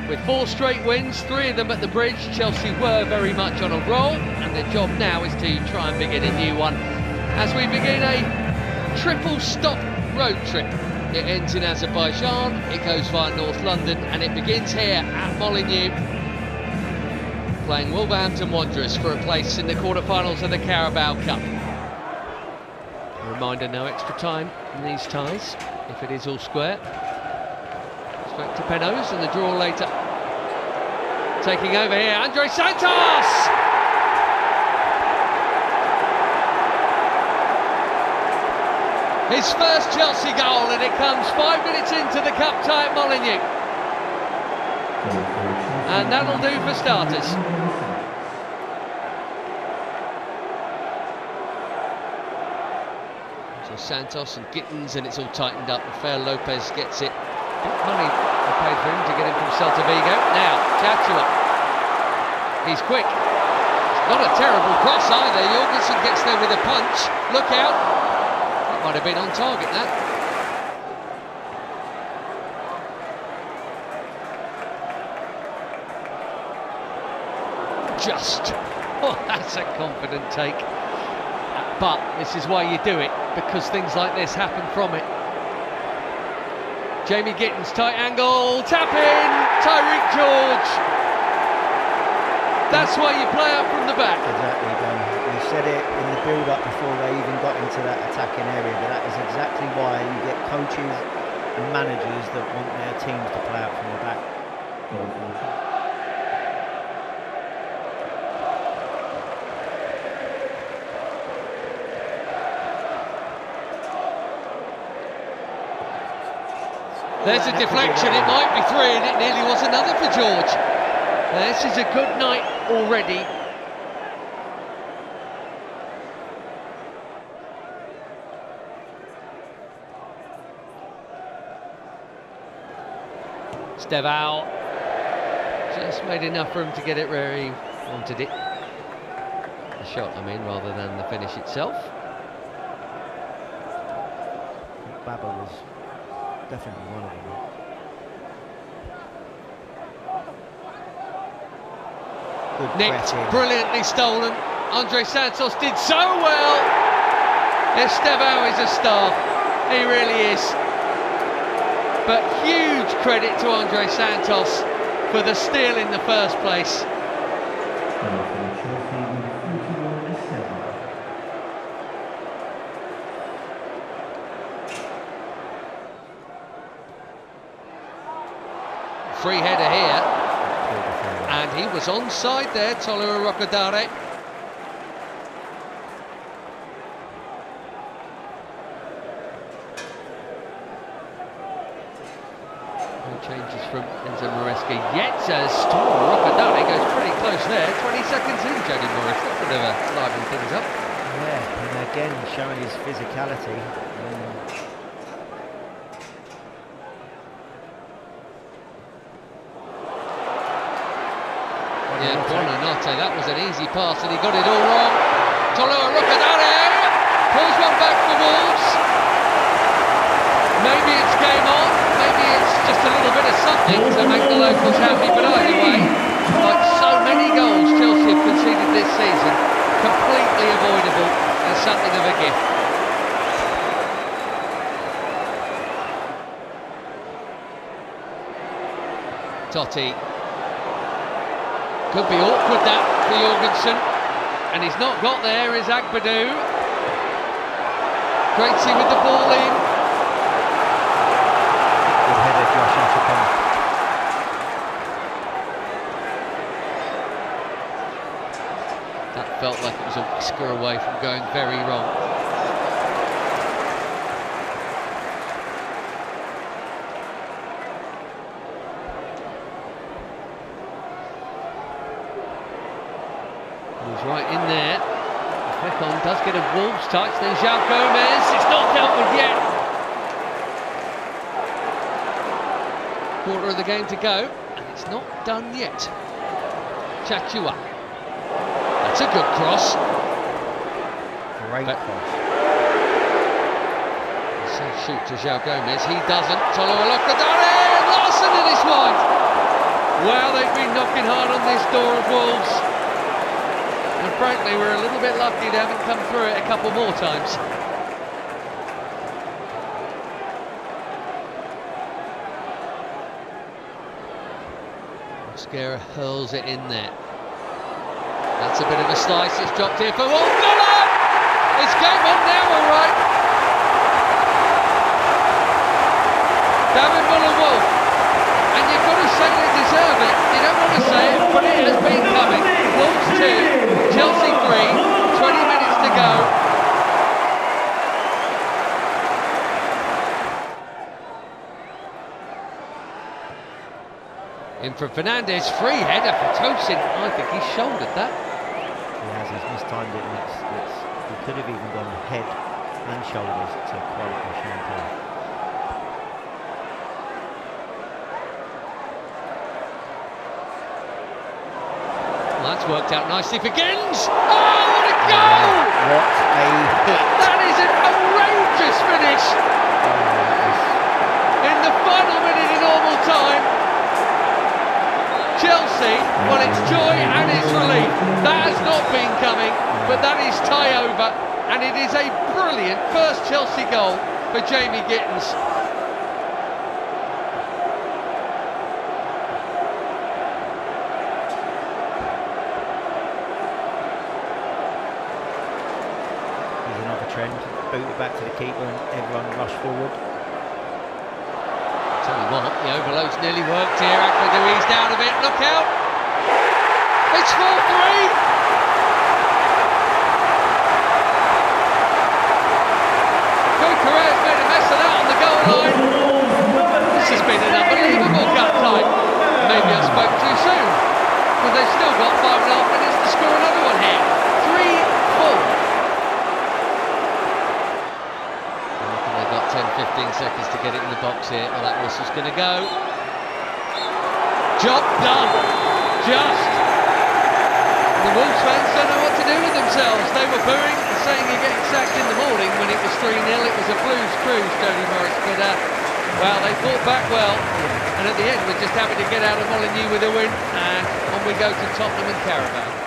With 4 straight wins, 3 of them at the Bridge, Chelsea were very much on a roll, and their job now is to try and begin a new one. As we begin a triple-stop road trip, it ends in Azerbaijan, it goes via North London, and it begins here at Molineux, playing Wolverhampton Wanderers for a place in the quarter-finals of the Carabao Cup. A reminder, no extra time in these ties, if it is all square. Straight to Penos and the draw later. Taking over here, Andre Santos! His first Chelsea goal, and it comes 5 minutes into the cup tie at Molineux. And that'll do for starters. So Santos and Gittins, and it's all tightened up. Rafael Lopez gets it. Big money they paid for him to get him from Celta Vigo. Now, Chatua. He's quick. It's not a terrible cross either. Jorgensen gets there with a punch. Look out. That might have been on target, that. Just. Oh, that's a confident take. But this is why you do it, because things like this happen from it. Jamie Gittins, tight angle, tap in, Tyreek George. That's why you play up from the back. Exactly, Dan. You said it in the build-up before they even got into that attacking area, but that is exactly why you get coaches and managers that want their teams to play out from the back. There's a deflection, it might be 3, and it nearly was another for George. This is a good night already. Stevao just made enough for him to get it where he wanted it. The shot, I mean, rather than the finish itself. Baba was definitely one of them. Good Nicked, pressing. brilliantly stolen. Andre Santos did so well. Estevao is a star, he really is. But huge credit to Andre Santos for the steal in the first place. Free header here, and he was onside there, Tolu Rocadare. No changes from Enzo Maresca yet, as Tolu Rocadare goes pretty close there. 20 seconds in, Jody Morris, that would have livened things up. Yeah, and again showing his physicality. Yeah, Buonanotte, that was an easy pass and he got it all wrong. Tolu Rocadare pulls one back for Wolves. Maybe it's game on, maybe it's just a little bit of something to make the locals happy, but either way, like so many goals Chelsea have conceded this season, completely avoidable and something of a gift. Totti. Could be awkward that for Jorgensen, and he's not got there is Agbadou. Gracie with the ball in. Good header, Josh Ashipon. That felt like it was a whisker away from going very wrong. He's right in there. Fekon does get a Wolves touch, then João Gomez. It's not dealt with yet. Quarter of the game to go, and it's not done yet. Chatua. That's a good cross. Great cross. So shoot to João Gomez. He doesn't. Tolu Rocadare. Larson, and it's wide. Well, they've been knocking hard on this door of Wolves. And frankly, we're a little bit lucky they haven't come through it a couple more times. Mosquera hurls it in there. That's a bit of a slice. It's dropped here for Wolves. Muller! It's game on now, all right. David Muller Wolf. And you've got to say they deserve it. You don't want to say it, but it has been coming. Wolves 2, Chelsea 3, 20 minutes to go. In for Fernandes, free header for Tosin. I think he shouldered that. He has, he's mistimed it, and he could have even gone head and shoulders to quote the champagne. Well, that's worked out nicely for Gens. Oh, what a goal! What a hit! That is an outrageous finish. In the final minute of normal time, Chelsea, well, it's joy and it's relief. That has not been coming, but that is tie over, and it is a brilliant first Chelsea goal for Jamie Gittins. Here's another trend. Boot it back to the keeper and everyone rush forward. Tell you what, the overload's nearly worked here. Akbadou eased out of it. Look out! It's 4-3. Correa's made a mess of that on the goal line. This has been an unbelievable gut time. Maybe I spoke too soon, but they've still got 5.5 minutes to score another one here. 3-4. They've got 10-15 seconds to get it in the box here. Well, that whistle's going to go. Job done. Just. The Wolves fans don't know what to do with themselves. They were booing and saying you're getting sacked in the morning when it was 3-0. It was a blues cruise, Jody Morris. But, well, they fought back well. And at the end, we're just happy to get out of Molineux with a win. And on we go to Tottenham and Carabao.